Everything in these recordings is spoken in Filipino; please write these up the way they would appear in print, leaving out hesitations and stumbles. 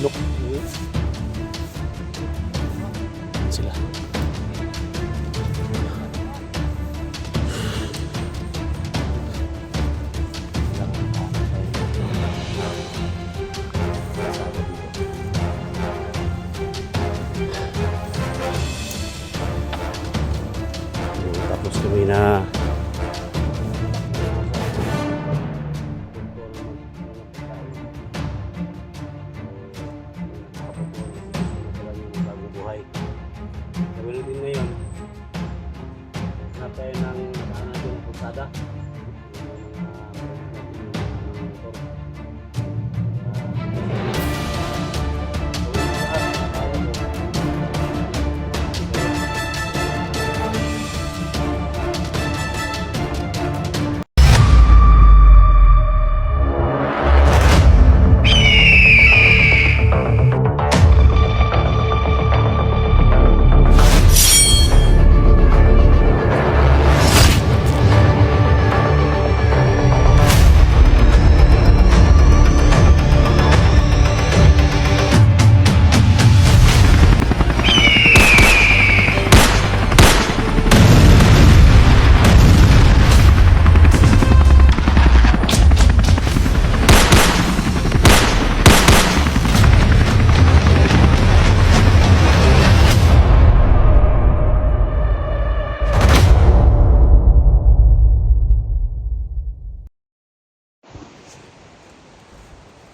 Look. Sila. Tapos kami na gawin din ngayon natin ng natin pusada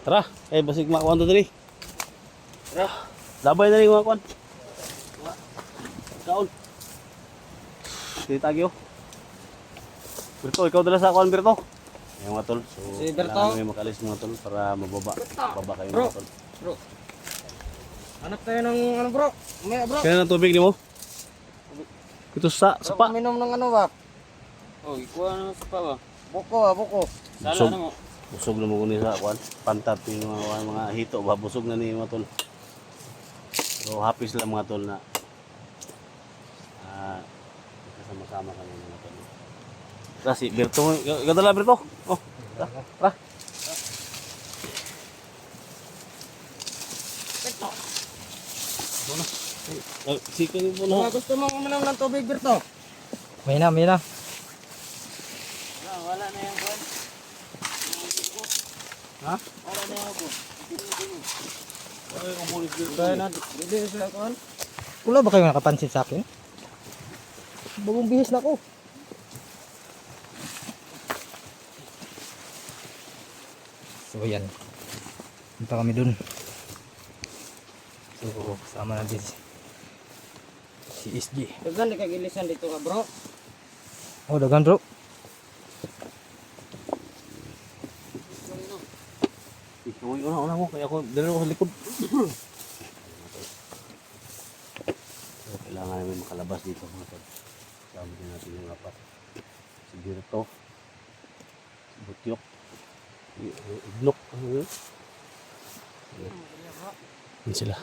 tara, basig makuha to dali. Tara, labay na rin mga kuhan. Kaon. Sige tagyo. Berto, ikaw dala sa kuhan, Berto. Ayan mga tol. So, si Berto. kailangan may makalis mga tol para mababa. Mababa kayo mga tol. Bro. Anak tayo ng ano bro? Umaya bro. Kailan ang tubig ni mo? Ito sa sapa. Minom ng ano ba? Oh, ikuha na sa pa ba? Buko buko. Busog. Sala na mo. Busog na mo kunin sa kuhan. Pantat yung mga hito ba. Busog na ni mga tol. So happy sila mga tol na kasama-sama kami mga tol. Tara si Berto. Ikaw dala Berto. Oh, tara. Sikin mo na. Gusto mong uminom ng tubig Berto? May na. Wala na yung kuwan. Ha? Wala na yung ako. Ay, umulis Berto. Kaya na dili sa kuan. Wala ba kayo nakapansin sa akin? Bagong bihis na ko. So yan. Punta kami dun. So kasama natin si SG. Dagan di kay gilisan dito ka bro. Oh dagan bro. Ikaw una mo kaya ako dala ko sa likod. So, kailangan namin makalabas dito mga tol. Kasama din natin yung apat. Si Berto. Si Butyok. Iblok. Yan sila.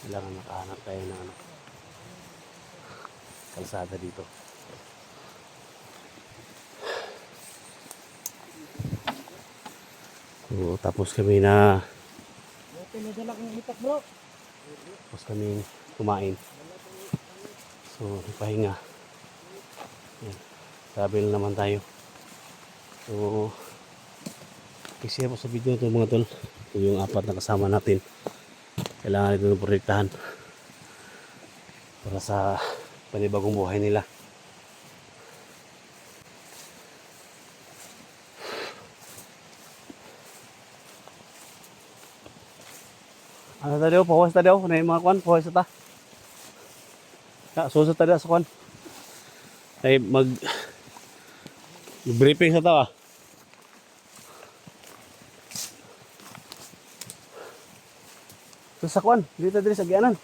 Kailangan nakahanap tayo ng ano, kalsada dito. So, tapos kami Pinadala kong itak bro. kumain. So, pahinga. Yan. Travel naman tayo. So, i-share po sa video ito mga tol. Ito yung apat na kasama natin. Kailangan ito ng protektahan para sa panibagong buhay nila. Ano tadi pawas tadi na yung mga kwan, pawas ta. Susot tadi sa kwan. Ay briefing sa ta. Ito sa kwan, dito sa gianan.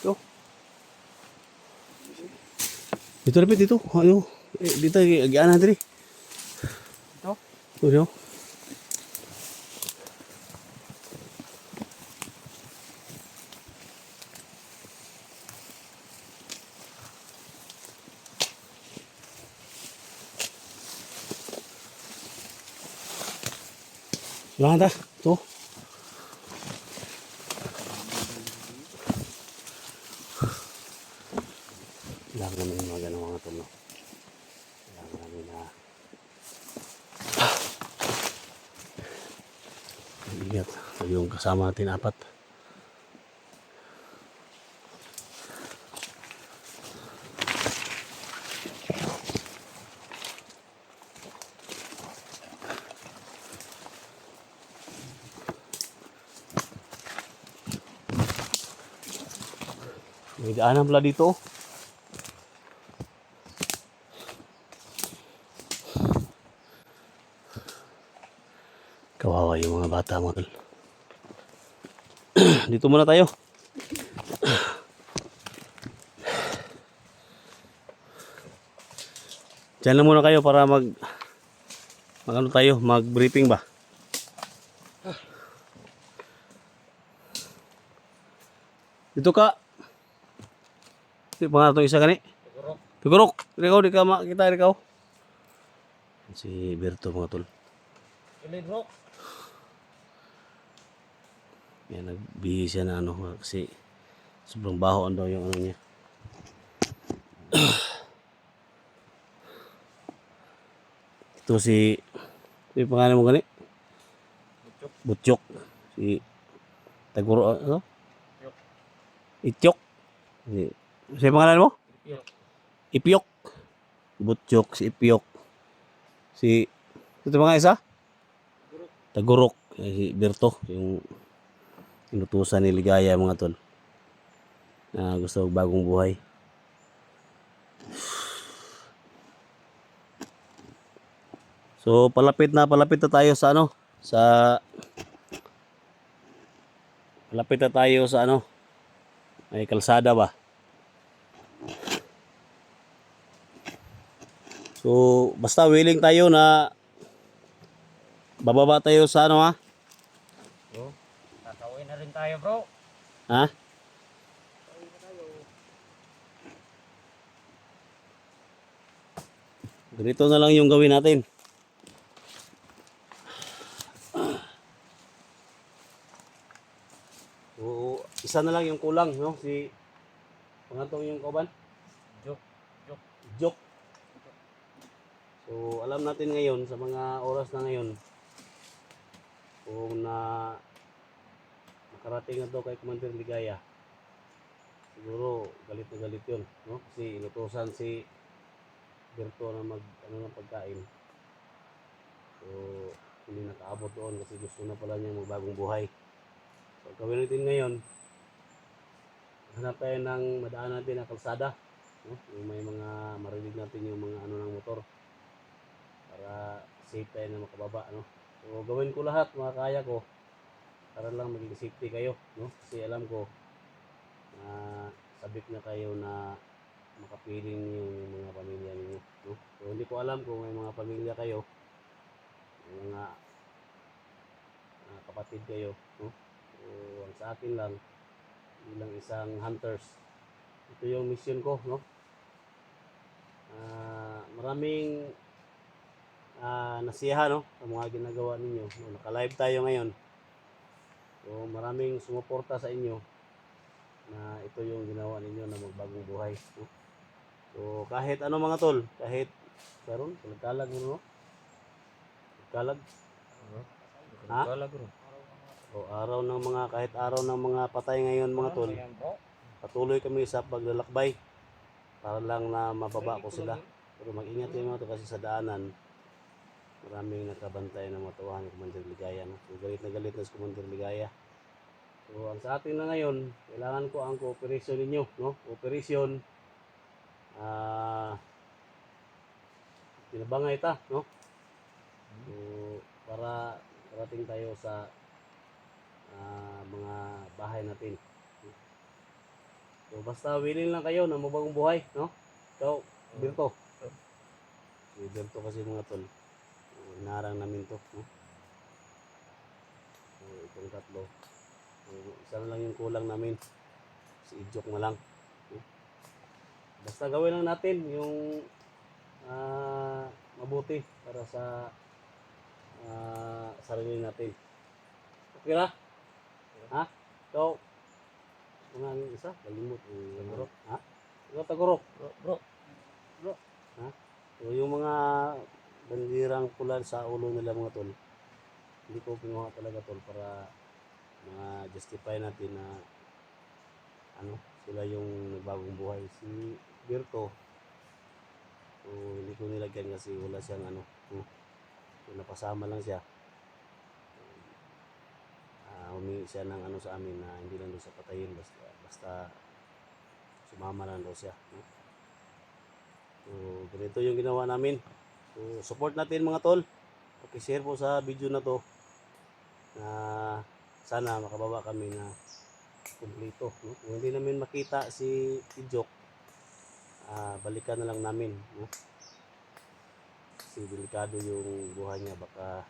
Ito. Dito rin dito. Ano? Dito gianan diri. Ito? Ito. Gimana ta? Tuh. Kailangan namin yung mga ganun mga tol, no? Kailangan namin na ingat. Yung kasama natin apat. May daanan pala dito. Kawawa yung mga bata mga tol. Dito muna tayo. Diyan lang muna kayo para mag ano tayo, mag-briefing ba? Dito ka. Di pa nga itong isa gani. Tugurok. Ikaw, di ka makita, ikaw. Si Berto mga tol. Kili bro. Yan, nagbihis siya na ano kasi sobrang baho daw yung ano niya. Ito ito yung pangalan mo gani? Butchok. Si Taguro, ano? Ityok. Siya yung pangalan mo? Ipyok. Butchok, si Ipyok. Ito mga isa? Tagurok. Si Berto, yung inutusan ni Ligaya mga tol. Na gusto bagong buhay. So palapit na tayo sa ano, palapit na tayo sa ano, may kalsada ba? So basta willing tayo na bababa tayo sa ano ha? Bro, tatawin na rin tayo bro. Ha? Ganito na lang yung gawin natin. So, isa na lang yung kulang, no? Si pangatong yung kauban? Jok. Joke. So, alam natin ngayon, sa mga oras na ngayon, kung nakarating na daw kay Commander Ligaya, siguro galit na galit yun, no? Kasi inutusan si Berto na ano ng pagkain. So, hindi nakaabot doon kasi gusto na pala niya magbagong buhay. So, gawin natin ngayon, hanap tayo ng madaan natin na kalsada, no? Yung may mga marinig natin yung mga ano ng motor para safe tayo na makababa, no? So, gawin ko lahat mga kaya ko para lang maging safety kayo, no? Kasi alam ko na sabik na kayo na makapiling yung mga pamilya ninyo, no? So, hindi ko alam kung may mga pamilya kayo, may mga kapatid kayo, no? So, ang sa akin lang, bilang isang hunters, ito yung mission ko, no? Maraming nasiyahan, no? Sa mga ginagawa ninyo, no? Naka-live tayo ngayon. So, maraming sumuporta sa inyo na ito yung ginawa ninyo na magbagong buhay, no? So, kahit ano mga tol, kahit karon kalag mo, no? Kalag. Ha? Kalag bro. O araw ng mga kahit araw ng mga patay ngayon mga tol, Ayan bro. patuloy kami sa paglalakbay para lang na mababa ko sila. Pero mag-ingat kayo mga tol kasi sa daanan maraming nakabantay na matuwahan ni Commander Ligaya, no? So, galit na si Commander Ligaya. So, ang sa atin na ngayon, kailangan ko ang cooperation ninyo, no? Cooperation, tinabangay ta, no? So, para parating tayo sa mga bahay natin. So, basta willing lang kayo na mabagong buhay, no? So, Berto. Si Berto kasi mga tol, inarang namin to, no? So, itong tatlo. So, isa na lang yung kulang namin. Si Ijok na lang. No? Basta gawin lang natin yung mabuti para sa sarili natin. Kira? Ha? So, mga isa, kalimut. Tagurok. Ha? Ikaw tagurok. Bro. Ha? So, yung mga bandirang pula sa ulo nila mga tol, hindi ko pinuha talaga tol para ma-justify natin na ano, sila yung nagbagong buhay. Si Berto, so, hindi ko nilagyan kasi wala siyang ano, so, napasama lang siya. Humingi siya ng ano sa amin na hindi lang daw siya patayin, basta sumama lang daw siya. So, ganito yung ginawa namin. So, support natin mga tol. Pakishare po sa video na to na sana makababa kami na kumpleto. No? Kung hindi namin makita si Jok, balikan na lang namin. No? Kasi delikado yung buhay niya. Baka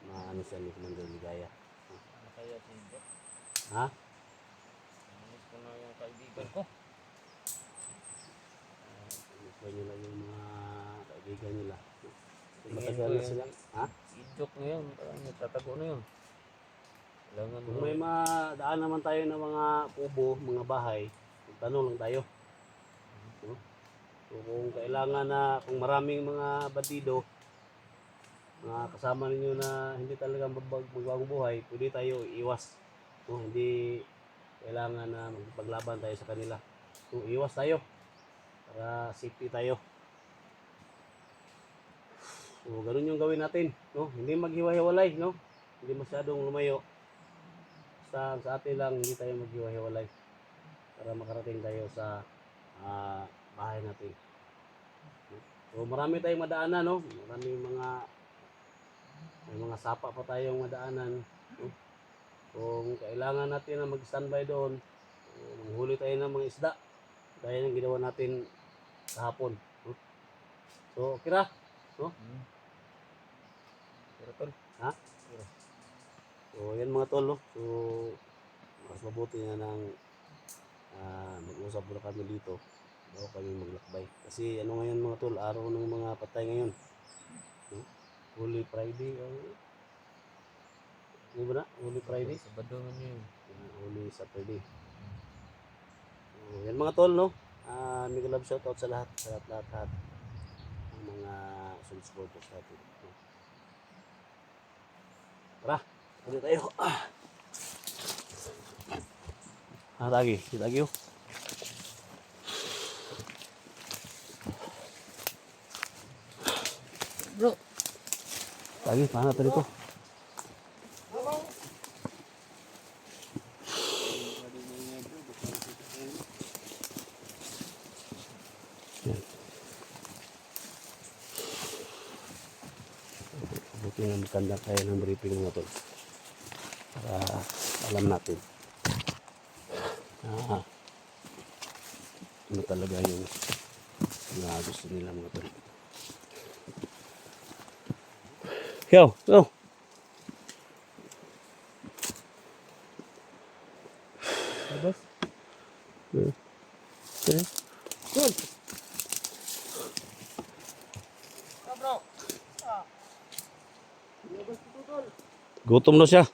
maano siya ni Commander Ligaya. Ano kaya si Bro? Ha? Namiss ko na yung kaibigan ko. Gusto nila yung mga kaibigan nila. Tingin Matagal ko na yun. sila. Ha? Si Idok na yun. Parang nagtatago na yun. Kailangan Kung mo. may madaan naman tayo ng mga kubo, mga bahay, magtanong lang tayo. No? So kung kailangan na, kung maraming mga bandido, mga kasama ninyo na hindi talaga magbagong buhay, pwede tayo iwas. No? Hindi kailangan na magpaglaban tayo sa kanila. So iwas tayo para safety tayo. So ganun yung gawin natin. No? Hindi maghiwa-hiwalay. No? Hindi masyadong lumayo. Sa atin lang, hindi tayo maghiwa-hiwalay para makarating tayo sa bahay natin. So marami tayong madaanan, no? May mga sapa pa tayong madaanan. No? Kung kailangan natin na mag-standby doon, manghuli tayo ng mga isda. Gaya ng ginawa natin kahapon. No? So, kira? No? Pero tol. Ha? So, yan mga tol. No? So, mas mabuti na ng mag-usap muna kami dito bago kami maglakbay. Kasi ano ngayon mga tol, araw ng mga patay ngayon. No? Holy Friday. Ano ba na? Holy Friday? Sabado man yun. Holy Saturday. So, yan mga tol, no? Mega love shoutout sa lahat. Sa lahat. Ang mga subscribers natin. No? Tara, ulit tayo. Lagi. Lagi. Bro. Lagi, paano natin ito? Yan. Buti na magkanda tayo ng briefing mga tol. Para alam natin. Ano talaga yung gusto nila mga tol. Yo. Labas. Okay. Good. Bro. Gutom na siya.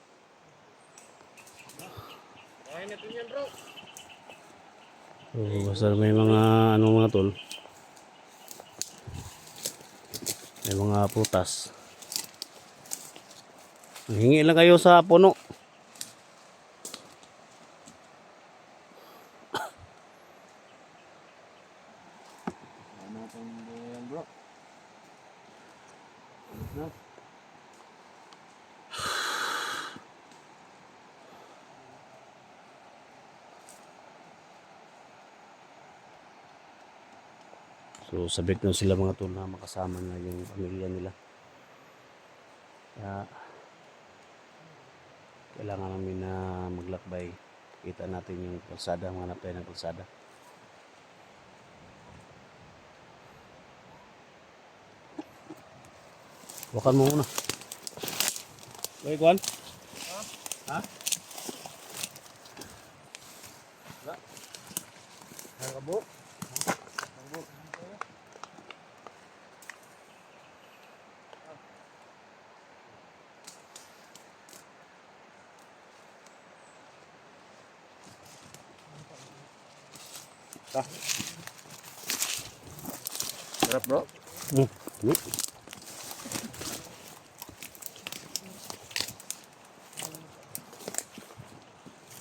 Kain natin yan bro. So, basta may mga mga tol. May mga putas. Hingi lang kayo sa puno. Kain natin yan bro. So sabik na sila mga tol na makasama na yung pamilya nila. Kaya kailangan namin na maglakbay. Kita natin yung kalsada, mga tayo ng kalsada. Wakan mo muna. Okay, Kwan? Ha? Nakabuk. Sarap bro. Ini.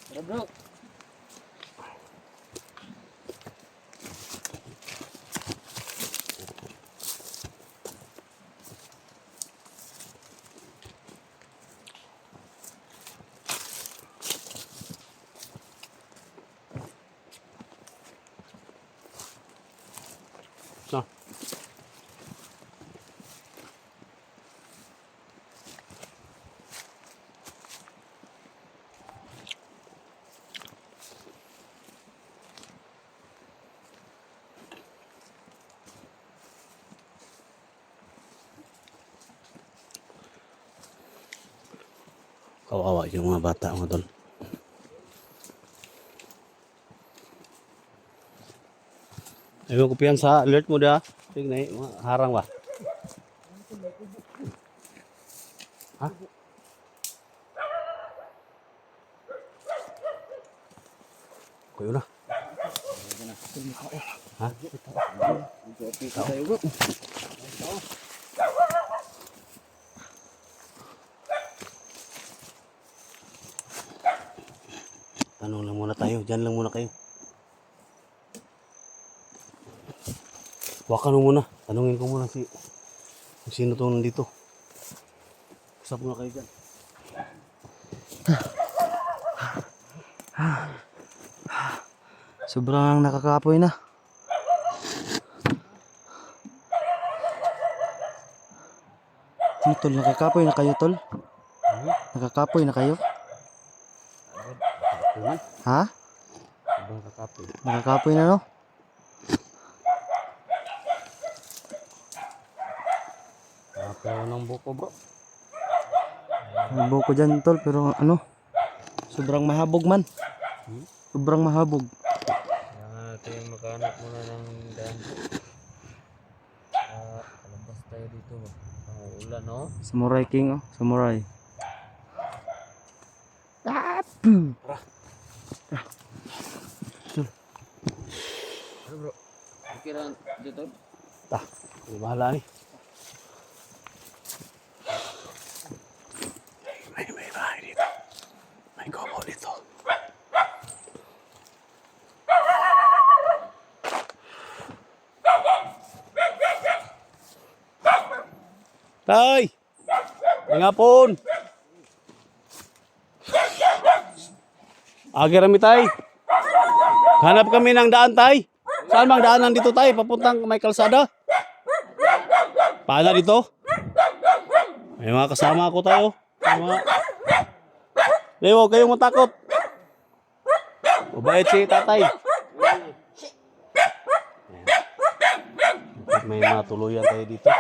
Sarap bro. Nah. Kawawa yung mga bata mga tol. Ayaw ko piyan sa alert mo da. Tingnan, harang ba? Ha? Kuyo na. Ha? Tayo bro. Tanong lang muna tayo. Diyan lang muna kayo. Wakan mo muna. Tanungin ko muna kung sino to nandito. Usap muna kayo dyan. Sobrang nakakapoy na. Ano tol, nakakapoy na kayo tol? Nakakapoy na kayo? Ha? Sobrang kakapoy. Nakakapoy na no? Pero ng buko bro. May buko dyan tol, pero ano? Sobrang mahabog man. Sobrang mahabog. Kailangan natin maghanap muna ng daan. Kalabas tayo dito bro. Ang ulan no? Samurai King oh, samurai. Ano bro? Okay lang dito. Ta, may bahala ni. May bahay dito. May gobo dito. Tay! Nga pon! Agi rami tay. Hanap kami ng daan tay. Saan bang daanan dito tay? Papuntang may kalsada. Paano dito? May mga kasama ako tayo. Huwag kayong matakot. Mabait si tatay. May mga tuluyan tayo dito.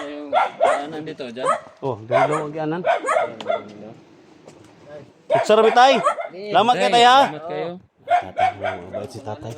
Yung daanan dito dyan. Oh, dito ang gyanan. Picture kami tay. Salamat kay tay ha. Salamat kayo. Tatay, mabait si tatay.